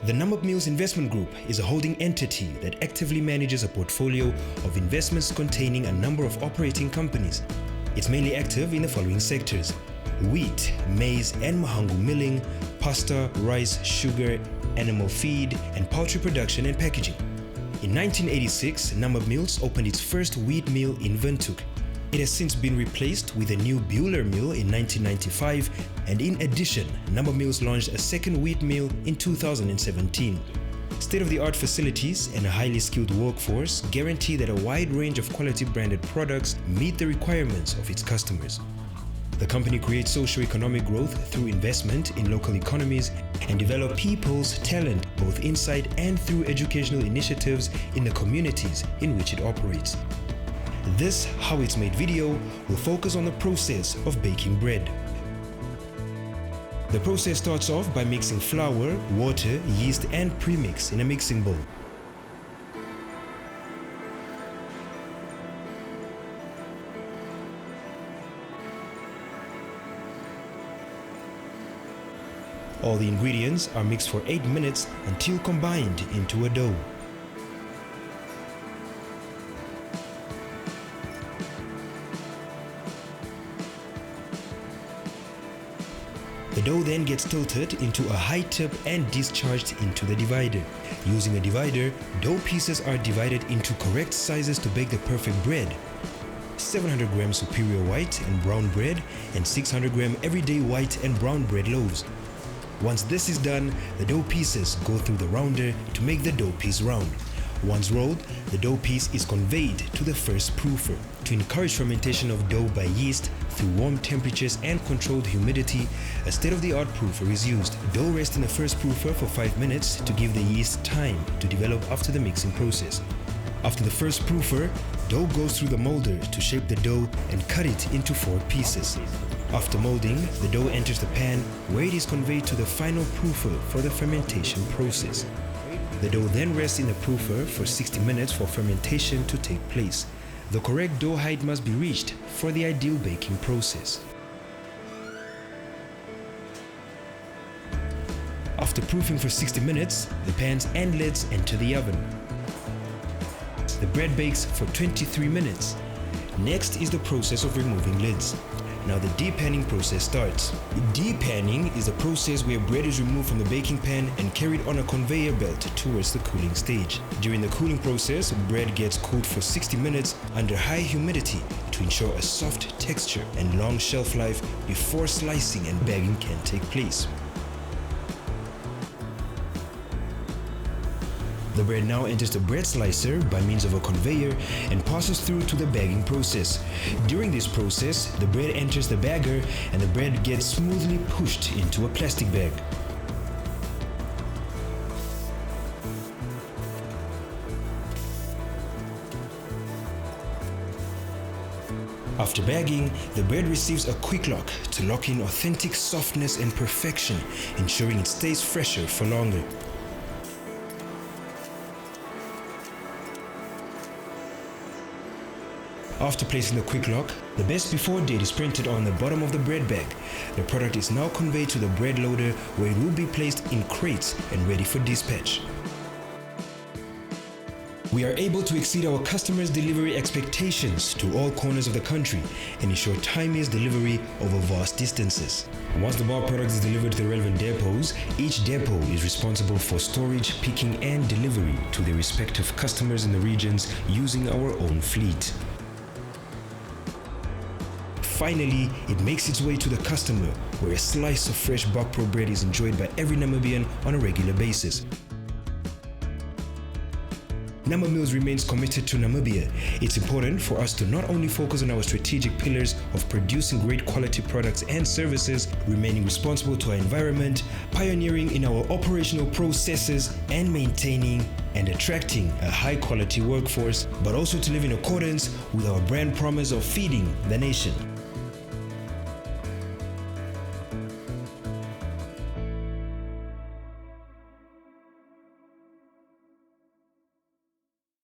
The Namib Mills Investment Group is a holding entity that actively manages a portfolio of investments containing a number of operating companies. It's mainly active in the following sectors: wheat, maize and mahangu milling, pasta, rice, sugar, animal feed, and poultry production and packaging. In 1986, Namib Mills opened its first wheat mill in Windhoek. It has since been replaced with a new Buehler mill in 1995, and in addition, Namib Mills launched a second wheat mill in 2017. State-of-the-art facilities and a highly skilled workforce guarantee that a wide range of quality branded products meet the requirements of its customers. The company creates socio-economic growth through investment in local economies and develop people's talent both inside and through educational initiatives in the communities in which it operates. This How It's Made video will focus on the process of baking bread. The process starts off by mixing flour, water, yeast and premix in a mixing bowl. All the ingredients are mixed for 8 minutes until combined into a dough. The dough then gets tilted into a high tip and discharged into the divider. Using a divider, dough pieces are divided into correct sizes to bake the perfect bread. 700 gram superior white and brown bread and 600 gram everyday white and brown bread loaves. Once this is done, the dough pieces go through the rounder to make the dough piece round. Once rolled, the dough piece is conveyed to the first proofer. To encourage fermentation of dough by yeast through warm temperatures and controlled humidity, a state-of-the-art proofer is used. Dough rests in the first proofer for 5 minutes to give the yeast time to develop after the mixing process. After the first proofer, dough goes through the molder to shape the dough and cut it into 4 pieces. After molding, the dough enters the pan where it is conveyed to the final proofer for the fermentation process. The dough then rests in the proofer for 60 minutes for fermentation to take place. The correct dough height must be reached for the ideal baking process. After proofing for 60 minutes, the pans and lids enter the oven. The bread bakes for 23 minutes. Next is the process of removing lids. Now the depanning process starts. Depanning is a process where bread is removed from the baking pan and carried on a conveyor belt towards the cooling stage. During the cooling process, bread gets cooled for 60 minutes under high humidity to ensure a soft texture and long shelf life before slicing and bagging can take place. The bread now enters the bread slicer by means of a conveyor and passes through to the bagging process. During this process, the bread enters the bagger and the bread gets smoothly pushed into a plastic bag. After bagging, the bread receives a quick lock to lock in authentic softness and perfection, ensuring it stays fresher for longer. After placing the quick lock, the best before date is printed on the bottom of the bread bag. The product is now conveyed to the bread loader where it will be placed in crates and ready for dispatch. We are able to exceed our customers' delivery expectations to all corners of the country and ensure timely delivery over vast distances. Once the bar product is delivered to the relevant depots, each depot is responsible for storage, picking and delivery to their respective customers in the regions using our own fleet. Finally, it makes its way to the customer, where a slice of fresh Bakpro bread is enjoyed by every Namibian on a regular basis. Namib Mills remains committed to Namibia. It's important for us to not only focus on our strategic pillars of producing great quality products and services, remaining responsible to our environment, pioneering in our operational processes, and maintaining and attracting a high-quality workforce, but also to live in accordance with our brand promise of feeding the nation.